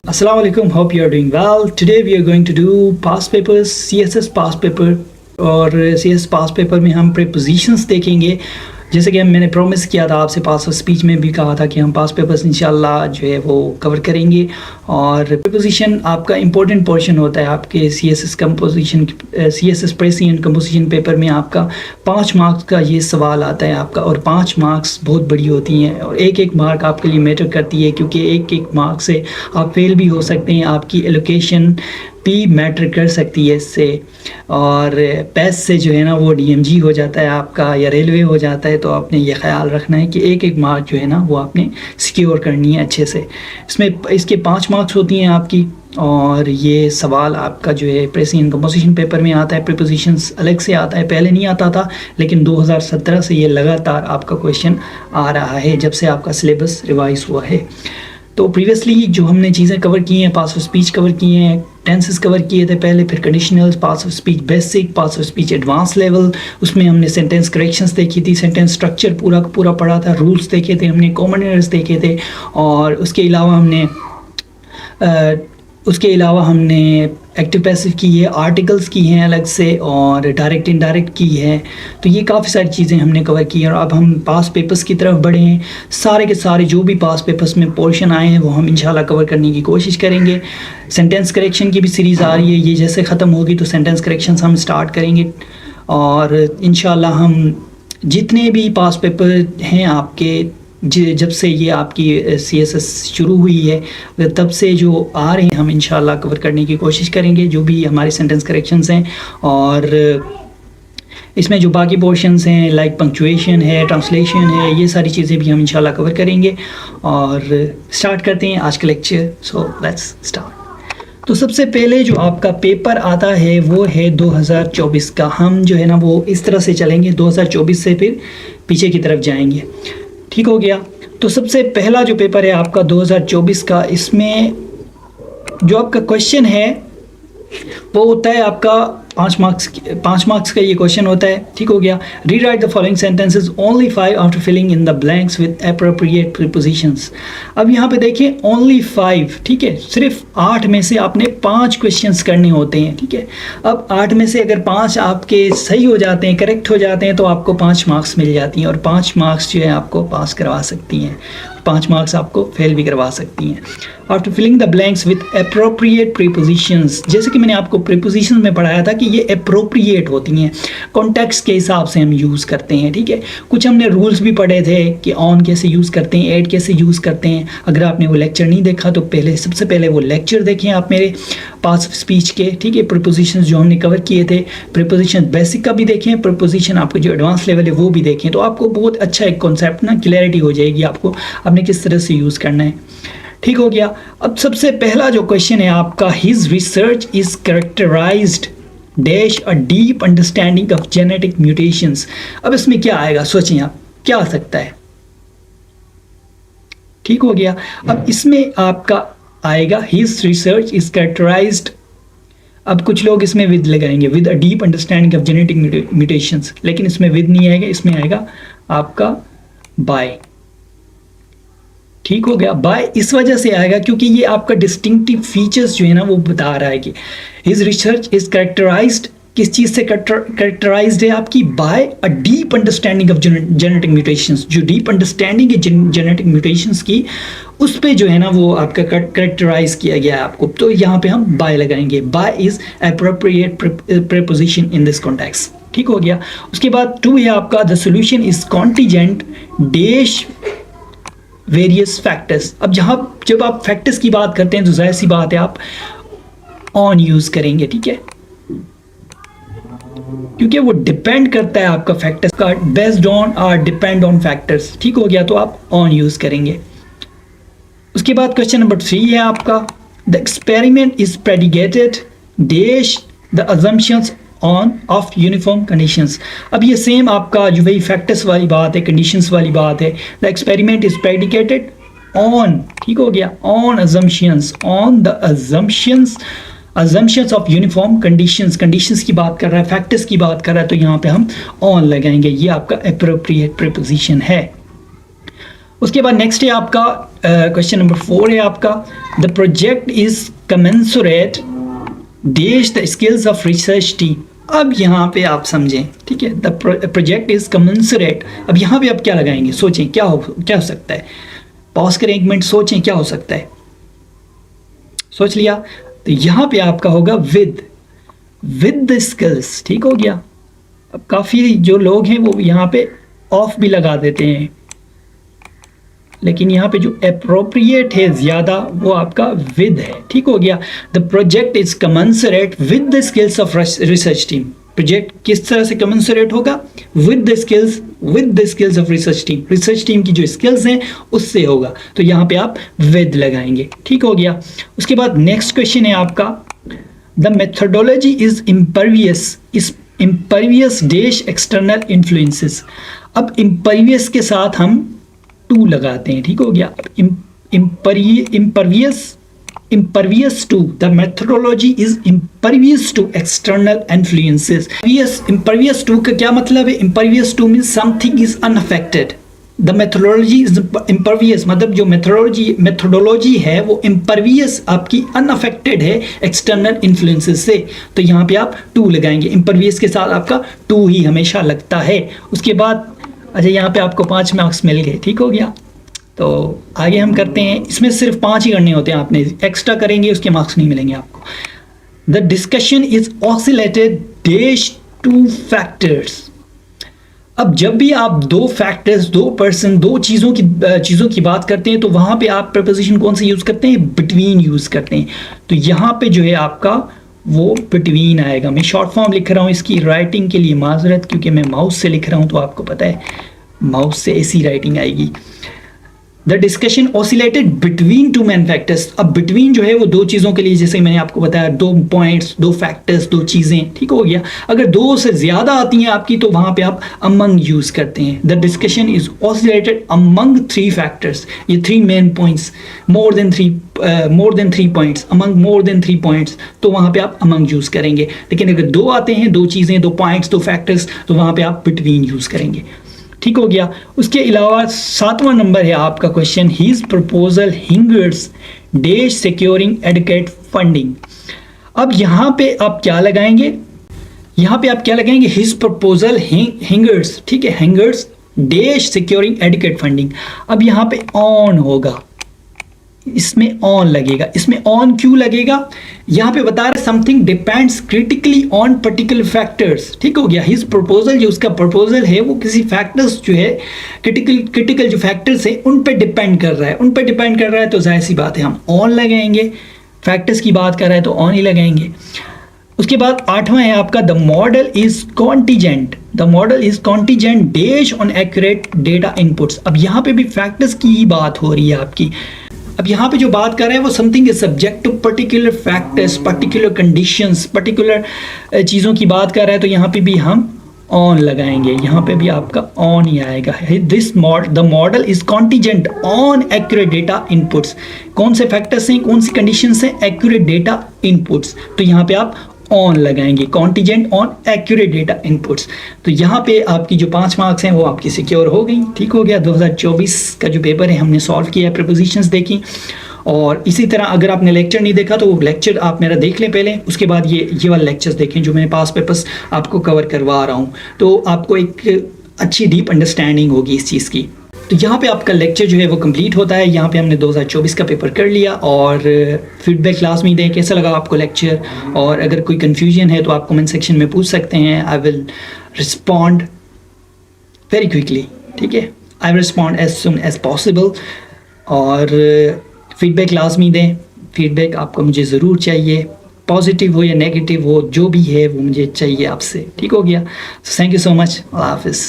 Assalamu alaikum, hope you are doing well. Today we are going to do past papers, CSS past paper और CSS past paper में हम prepositions देखेंगे। जैसे कि मैंने promise किया था आपसे, पास ऑफ स्पीच में भी कहा था कि हम पास्ट पेपर्स इंशाल्लाह जो है वो कवर करेंगे। और प्रीपोजिशन आपका इंपॉर्टेंट पोर्शन होता है आपके CSS pressing and composition paper में। आपका 5 मार्क्स का ये सवाल आता है आपका, और 5 मार्क्स बहुत बड़ी होती हैं और एक मार्क आपके लिए मैटर करती है, क्योंकि एक मार्क से आप फेल भी हो सकते हैं। आपकी एलोकेशन भी मैटर कर सकती है इससे, और पैस से जो है ना वो DMG हो जाता है आपका, या रेलवे हो जाता है। तो आपने ये ख्याल रखना है कि एक मार्क जो है ना वो आपने सिक्योर करनी है अच्छे से। इसके 5 मार्क्स होती हैं आपकी, और ये सवाल आपका जो है प्रेसिंग एंड कंपोजिशन पेपर में आता है। प्रीपोजिशंस अलग से आता है, पहले नहीं आता था, लेकिन 2017 से ये लगातार आपका क्वेश्चन आ रहा है जब से आपका सिलेबस रिवाइज हुआ है। तो प्रीवियसली जो हमने चीज़ें कवर की हैं, पास ऑफ स्पीच कवर किए हैं, टेंसेस कवर किए थे पहले, फिर conditionals, pass of speech basic, pass of speech advance level, उसमें हमने सेंटेंस करेक्शंस देखी थी, सेंटेंस स्ट्रक्चर पूरा पढ़ा था, रूल्स देखे थे हमने, कॉमन एरर्स देखे थे, और उसके अलावा हमने एक्टिव पैसिव की है, आर्टिकल्स की हैं अलग से, और डायरेक्ट इनडायरेक्ट की है। तो ये काफ़ी सारी चीज़ें हमने कवर की हैं। और अब हम पास पेपर्स की तरफ बढ़े हैं। सारे के सारे जो भी पास पेपर्स में पोर्शन आए हैं वो हम इंशाल्लाह कवर करने की कोशिश करेंगे। सेंटेंस करेक्शन की भी सीरीज़ आ रही है, ये जैसे ख़त्म होगी तो सेंटेंस करेक्शन हम स्टार्ट करेंगे। और इंशाल्लाह हम जितने भी पास पेपर हैं आपके, जब से ये आपकी CSS शुरू हुई है तब से जो आ रहे हैं, हम इंशाल्लाह कवर करने की कोशिश करेंगे, जो भी हमारे सेंटेंस करेक्शंस हैं। और इसमें जो बाकी पोर्शंस हैं लाइक पंक्चुएशन है, ट्रांसलेशन है, ये सारी चीज़ें भी हम इंशाल्लाह कवर करेंगे। और स्टार्ट करते हैं आज का लेक्चर। So let's start. तो सबसे पहले जो आपका पेपर आता है वो है 2024 का। हम जो है ना वो इस तरह से चलेंगे, 2024 से फिर पीछे की तरफ जाएंगे। ठीक हो गया। तो सबसे पहला जो पेपर है आपका 2024 का, इसमें जो आपका क्वेश्चन है वो होता है आपका 5 मार्क्स का ये क्वेश्चन होता है। ठीक हो गया। Rewrite the following sentences only 5 after filling in the blanks with appropriate prepositions. अब यहाँ पे देखिए ओनली 5, ठीक है, सिर्फ 8 में से आपने 5 क्वेश्चंस करने होते हैं। ठीक है। अब 8 में से अगर 5 आपके सही हो जाते हैं, करेक्ट हो जाते हैं, तो आपको 5 मार्क्स मिल जाती हैं, और 5 मार्क्स जो है आपको पास करवा सकती हैं, 5 मार्क्स आपको फेल भी करवा सकती हैं। After filling the blanks with appropriate prepositions, जैसे कि मैंने आपको प्रीपोजिशंस में पढ़ाया था कि ये एप्रोप्रिएट होती हैं, कॉन्टेक्स्ट के हिसाब से हम यूज़ करते हैं। ठीक है। कुछ हमने रूल्स भी पढ़े थे कि ऑन कैसे यूज़ करते हैं, एड कैसे यूज़ करते हैं। अगर आपने वो लेक्चर नहीं देखा तो सबसे पहले वो लेक्चर देखें आप मेरे पास ऑफ स्पीच के। ठीक है। प्रीपोजिशंस जो हमने कवर किए थे, प्रीपोजिशन बेसिक का भी देखें, प्रीपोजिशन आपको जो एडवांस लेवल है वो भी देखें, तो आपको बहुत अच्छा एक कॉन्सेप्ट ना क्लैरिटी हो जाएगी आपको आपने किस तरह से यूज़ करना है। ठीक हो गया। अब सबसे पहला जो क्वेश्चन है आपका, his research is characterized dash a deep understanding of genetic mutations. अब इसमें क्या आएगा, सोचें आप क्या आ सकता है। ठीक हो गया। अब इसमें आपका आएगा हिज रिसर्च इज कैरेक्टराइज्ड, अब कुछ लोग इसमें विद लगाएंगे, with a deep understanding of genetic mutations, लेकिन इसमें विद नहीं आएगा, इसमें आएगा आपका बाय। ठीक हो गया। बाय इस वजह से आएगा क्योंकि ये आपका डिस्टिंक्टिव फीचर्स जो है ना वो बता रहा है कि हिज रिसर्च इज कैरेक्टराइज्ड, किस चीज़ से कैरेक्टराइज्ड है आपकी, by a deep understanding of genetic mutations. जो डीप अंडरस्टैंडिंग है जेनेटिक म्यूटेशंस की, उस पे जो है ना वो आपका कैरेक्टराइज किया गया है आपको, तो यहाँ पे हम बाय लगाएंगे। By is appropriate preposition in this context. ठीक हो गया। उसके बाद 2 है आपका, the solution is contingent dash various factors. अब जब आप फैक्टर्स की बात करते हैं तो जाहिर सी बात है आप ऑन यूज करेंगे। ठीक है। क्योंकि वो डिपेंड करता है आपका फैक्टर्स का, बेस्ड ऑन और डिपेंड ऑन फैक्टर्स। ठीक हो गया। तो आप ऑन यूज करेंगे। उसके बाद क्वेश्चन नंबर 3 है आपका, the experiment is predicated dash the assumptions on off uniform conditions. अब ये सेम आपका जो वही फैक्टर्स वाली बात है, कंडीशंस वाली बात है। The experiment is predicated on, ठीक हो गया, on assumptions, on the assumptions of uniform conditions की बात कर रहा है, फैक्टर्स की बात कर रहा है, तो यहाँ पे हम ऑन लगाएंगे। ये आपका एप्रोप्रिएट प्रीपोजिशन है। उसके बाद नेक्स्ट है आपका क्वेश्चन नंबर 4 है आपका, the project is commensurate dash the skills of research team. अब यहाँ पे आप समझें, ठीक है, द प्रोजेक्ट इज कमेंसुरेट। अब यहाँ पे आप क्या लगाएंगे, सोचें क्या हो सकता है। पॉज करें एक मिनट, सोचें क्या हो सकता है। सोच लिया तो यहाँ पे आपका होगा विद द स्किल्स। ठीक हो गया। अब काफ़ी जो लोग हैं वो यहाँ पे ऑफ भी लगा देते हैं, लेकिन यहाँ पे जो अप्रोप्रिएट है ज़्यादा वो आपका विद है। ठीक हो गया। The project is commensurate with the skills of research team. Project किस तरह से कमेंसरेट होगा, with the skills of research team. Research team की जो स्किल्स हैं उससे होगा, तो यहाँ पे आप विद लगाएंगे। ठीक हो गया। उसके बाद नेक्स्ट क्वेश्चन है आपका, the methodology is impervious dash external influences. अब इम्परवियस के साथ हम टू लगाते हैं। ठीक हो गया। impervious to, the methodology is impervious to external influences। impervious to का क्या मतलब है? impervious to means something is unaffected, the methodology is impervious, मतलब जो methodology है वो impervious आपकी unaffected है external influences से, तो यहाँ पे आप टू लगाएंगे। impervious के साथ आपका टू ही हमेशा लगता है। उसके बाद अच्छा यहाँ पे आपको 5 मार्क्स मिल गए। ठीक हो गया। तो आगे हम करते हैं, इसमें सिर्फ 5 ही करने होते हैं, आपने एक्स्ट्रा करेंगे उसके मार्क्स नहीं मिलेंगे आपको। The discussion is oscillated dash two factors. अब जब भी आप दो फैक्टर्स, दो पर्सन, दो चीज़ों की बात करते हैं तो वहाँ पे आप प्रपोजिशन कौन सा यूज़ करते हैं? बिटवीन यूज़ करते हैं। तो यहाँ पे जो है आपका वो बिटवीन आएगा। मैं शॉर्ट फॉर्म लिख रहा हूँ इसकी, राइटिंग के लिए माजरत, क्योंकि मैं माउस से लिख रहा हूँ तो आपको पता है माउस से ऐसी राइटिंग आएगी। The discussion oscillated between two main factors. अब बिटवीन जो है वो दो चीज़ों के लिए, जैसे मैंने आपको बताया, दो पॉइंट्स, दो फैक्टर्स, दो चीज़ें। ठीक हो गया। अगर दो से ज़्यादा आती हैं आपकी तो वहाँ पे आप अमंग यूज़ करते हैं। The discussion is oscillated among 3 factors. ये 3 main points, more than 3 points, among more than 3 points, तो वहाँ पे आप अमंग यूज़ करेंगे। लेकिन अगर दो आते हैं, दो चीज़ें, दो पॉइंट्स, दो फैक्टर्स, तो वहाँ पे आप बिटवीन यूज़ करेंगे। ठीक हो गया। उसके अलावा 7वां नंबर है आपका question, his proposal hinges dash securing adequate funding. अब यहाँ पे आप क्या लगाएंगे? यहाँ पे आप क्या लगाएंगे? हिज प्रपोजल हिंगर्स, ठीक है, हिंगर्स डैश सिक्योरिंग एडुकेट फंडिंग। अब यहाँ पे ऑन होगा, इसमें ऑन लगेगा। इसमें ऑन क्यों लगेगा? यहाँ पे बता रहे something depends critically on particular factors. ठीक हो गया। हिज प्रपोजल, जो उसका प्रपोजल है वो किसी फैक्टर्स जो है, क्रिटिकल जो फैक्टर्स है उन पे डिपेंड कर रहा है। उन पे डिपेंड कर रहा है तो जाहिर सी बात है हम ऑन लगाएंगे। फैक्टर्स की बात कर रहा है तो ऑन ही लगाएंगे। उसके बाद 8वां है आपका, the model is contingent. The model is contingent dash on accurate data inputs. अब यहाँ पे भी फैक्टर्स की ही बात हो रही है आपकी। अब यहाँ पे जो बात कर रहे हैं वो something is subject to particular factors, particular conditions, particular चीज़ों की बात कर रहा है, तो यहाँ पे भी हम ऑन लगाएंगे। यहाँ पे भी आपका ऑन ही आएगा। The model is contingent on accurate data inputs. कौन से फैक्टर्स हैं, कौन सी कंडीशंस हैं? एक्यूरेट डेटा इनपुट्स, तो यहाँ पे आप ऑन लगाएंगे। Contingent on accurate data inputs. तो यहाँ पे आपकी जो 5 मार्क्स हैं वो आपकी सिक्योर हो गई। ठीक हो गया। 2024 का जो पेपर है हमने सॉल्व किया, प्रीपोजिशंस देखी। और इसी तरह अगर आपने लेक्चर नहीं देखा तो वो लेक्चर आप मेरा देख लें पहले, उसके बाद ये वाले लेक्चर्स देखें जो मैंने पास पेपर्स आपको कवर करवा रहा हूँ, तो आपको एक अच्छी डीप अंडरस्टैंडिंग होगी इस चीज़ की। तो यहाँ पे आपका लेक्चर जो है वो कंप्लीट होता है। यहाँ पे हमने 2024 का पेपर कर लिया और फीडबैक क्लास में दें कैसा लगा आपको लेक्चर, और अगर कोई कन्फ्यूजन है तो आप कमेंट सेक्शन में पूछ सकते हैं। I will respond very quickly. ठीक है, I will respond as soon as possible. और फीडबैक लाजमी दें। फीडबैक आपको मुझे ज़रूर चाहिए, पॉजिटिव हो या नेगेटिव हो, जो भी है वो मुझे चाहिए आपसे। ठीक हो गया। Thank you so much. अल्लाह हाफिज़।